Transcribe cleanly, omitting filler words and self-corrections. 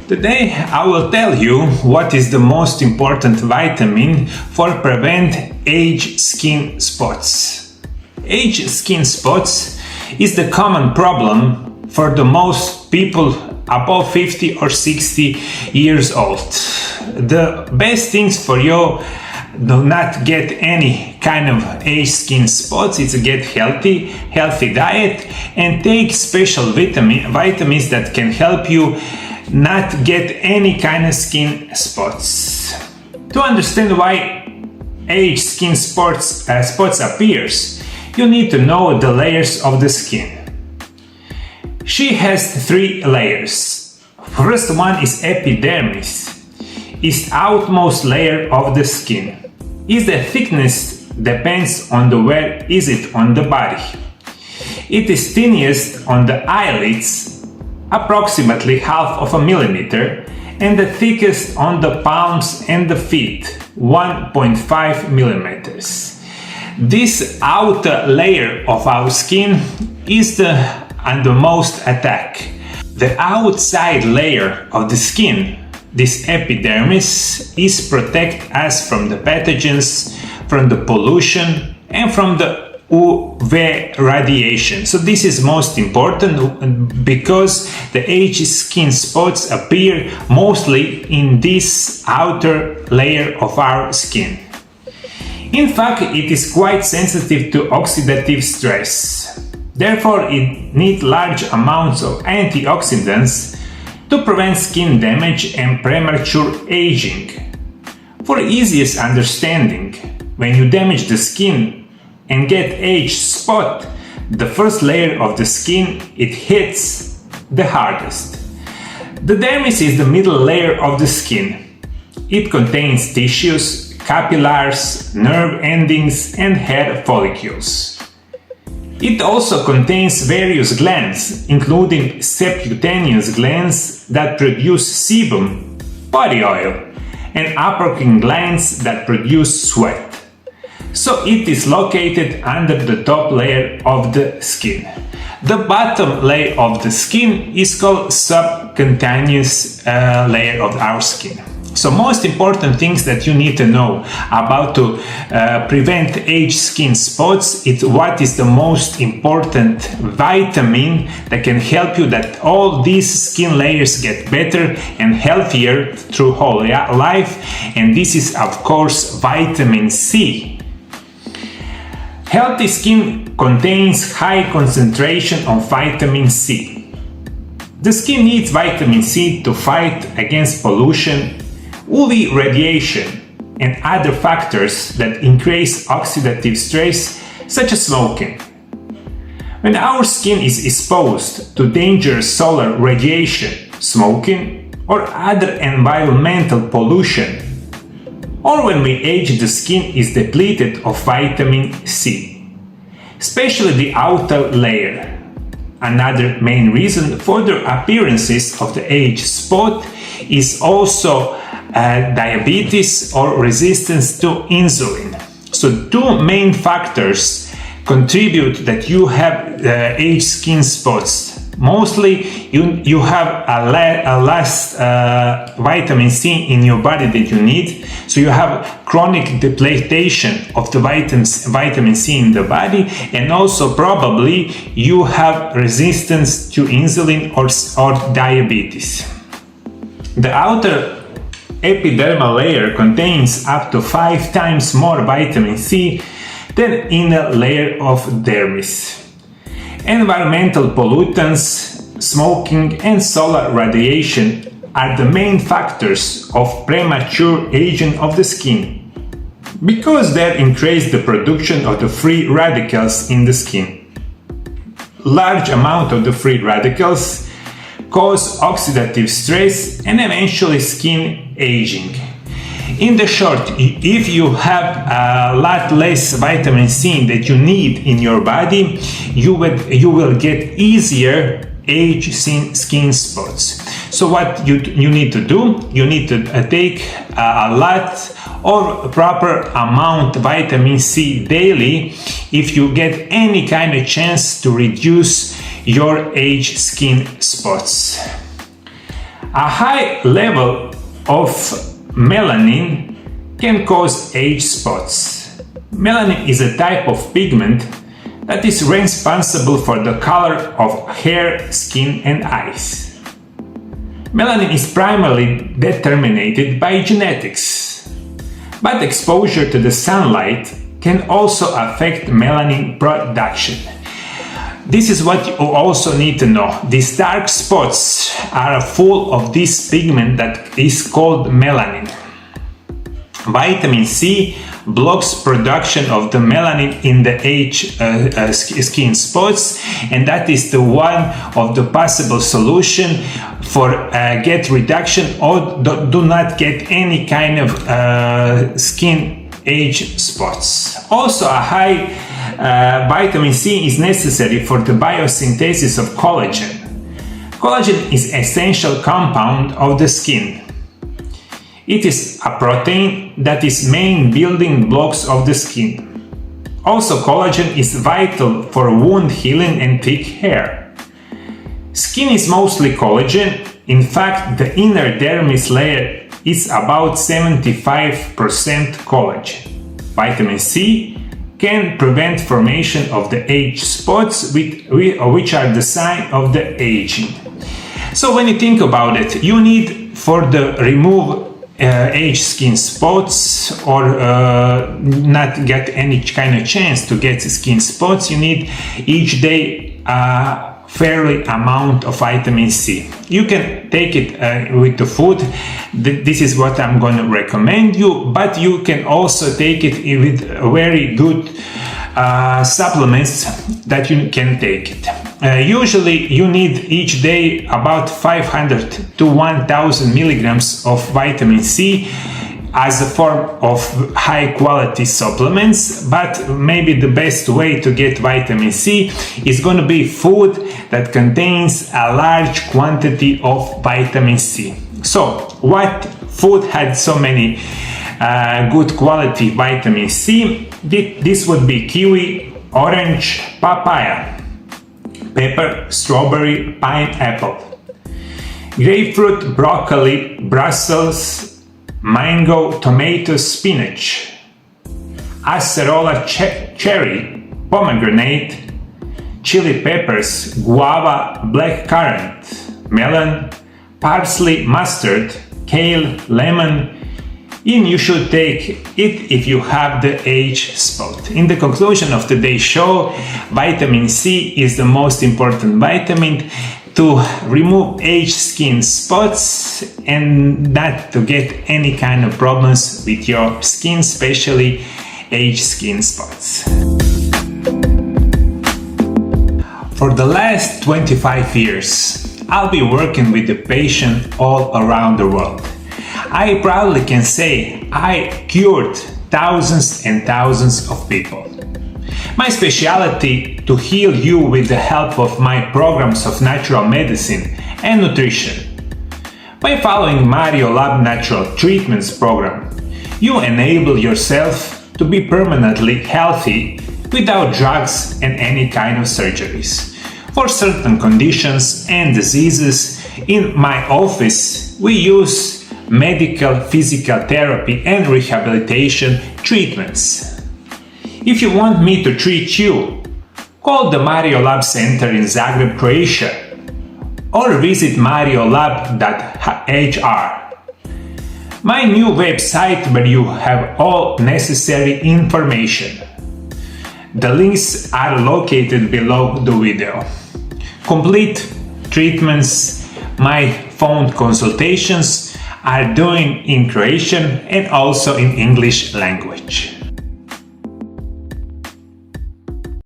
Today I will tell you what is the most important vitamin for prevent age skin spots. Age skin spots is the common problem for the most people above 50 or 60 years old. The best things for you do not get any kind of age skin spots is to get healthy diet and take special vitamins that can help you not get any kind of skin spots. To understand why age skin spots appears, you need to know the layers of the skin. She has 3 layers. First one is epidermis. It's outmost layer of the skin. Its the thickness depends on the where is it on the body. It is thinnest on the eyelids, approximately half of a millimeter, and the thickest on the palms and the feet, 1.5 millimeters. This outer layer of our skin is under most attack. The outside layer of the skin, this epidermis, is protect us from the pathogens, from the pollution, and from the UV radiation. So this is most important because the age skin spots appear mostly in this outer layer of our skin. In fact, it is quite sensitive to oxidative stress. Therefore, it needs large amounts of antioxidants to prevent skin damage and premature aging. For easiest understanding, when you damage the skin and get age spot, the first layer of the skin it hits the hardest. The dermis is the middle layer of the skin. It contains tissues, capillaries, nerve endings, and hair follicles. It also contains various glands, including subcutaneous glands that produce sebum, body oil, and apocrine glands that produce sweat. So it is located under the top layer of the skin. The bottom layer of the skin is called subcutaneous layer of our skin. So most important things that you need to know about to prevent age skin spots is what is the most important vitamin that can help you that all these skin layers get better and healthier through whole life, and this is of course vitamin C. Healthy skin contains high concentration of vitamin C. The skin needs vitamin C to fight against pollution, UV radiation, and other factors that increase oxidative stress, such as smoking. When our skin is exposed to dangerous solar radiation, smoking, or other environmental pollution, or when we age, the skin is depleted of vitamin C, especially the outer layer. Another main reason for the appearances of the age spot is also diabetes or resistance to insulin. So 2 main factors contribute that you have age skin spots. Mostly you have a less vitamin C in your body that you need, so you have chronic depletion of the vitamin C in the body, and also probably you have resistance to insulin or diabetes. The outer epidermal layer contains up to 5 times more vitamin C than inner layer of dermis. Environmental pollutants, smoking, and solar radiation are the main factors of premature aging of the skin, because they increase the production of the free radicals in the skin. Large amount of the free radicals cause oxidative stress and eventually skin aging. In the short, if you have a lot less vitamin C that you need in your body, you will get easier age skin spots. So what you need to do, you need to take a lot or proper amount vitamin C daily if you get any kind of chance to reduce your age skin spots. A high level of melanin can cause age spots. Melanin is a type of pigment that is responsible for the color of hair, skin, and eyes. Melanin is primarily determined by genetics, but exposure to the sunlight can also affect melanin production. This is what you also need to know. These dark spots are full of this pigment that is called melanin. Vitamin C blocks production of the melanin in the age skin spots, and that is the one of the possible solution for get reduction or do not get any kind of skin age spots. Also, a high vitamin C is necessary for the biosynthesis of collagen. Collagen is an essential compound of the skin. It is a protein that is main building blocks of the skin. Also, collagen is vital for wound healing and thick hair. Skin is mostly collagen. In fact, the inner dermis layer is about 75% collagen. Vitamin C can prevent formation of the age spots, which are the sign of the aging. So when you think about it, you need for the remove age skin spots or not get any kind of chance to get skin spots, you need each day a fairly amount of vitamin C. You can take it with the food. This is what I'm going to recommend you, but you can also take it with very good supplements that you can take it. Usually you need each day about 500 to 1000 milligrams of vitamin C as a form of high quality supplements, but maybe the best way to get vitamin C is going to be food that contains a large quantity of vitamin C. So what food had so many good quality vitamin C? This would be kiwi, orange, papaya, pepper, strawberry, pineapple, grapefruit, broccoli, Brussels, mango, tomato, spinach, acerola, cherry, pomegranate, chili peppers, guava, blackcurrant, melon, parsley, mustard, kale, lemon. And you should take it if you have the age spot. In the conclusion of today's show, vitamin C is the most important vitamin to remove age skin spots and not to get any kind of problems with your skin, especially age skin spots. For the last 25 years, I'll be working with the patient all around the world. I proudly can say I cured thousands and thousands of people. My specialty to heal you with the help of my programs of natural medicine and nutrition. By following MarioLab Natural Treatments program, you enable yourself to be permanently healthy without drugs and any kind of surgeries. For certain conditions and diseases, in my office we use medical, physical therapy and rehabilitation treatments. If you want me to treat you, call the MarioLab Center in Zagreb, Croatia, or visit mariolab.hr, my new website where you have all necessary information. The links are located below the video. Complete treatments, my phone consultations are doing in Croatian and also in English language.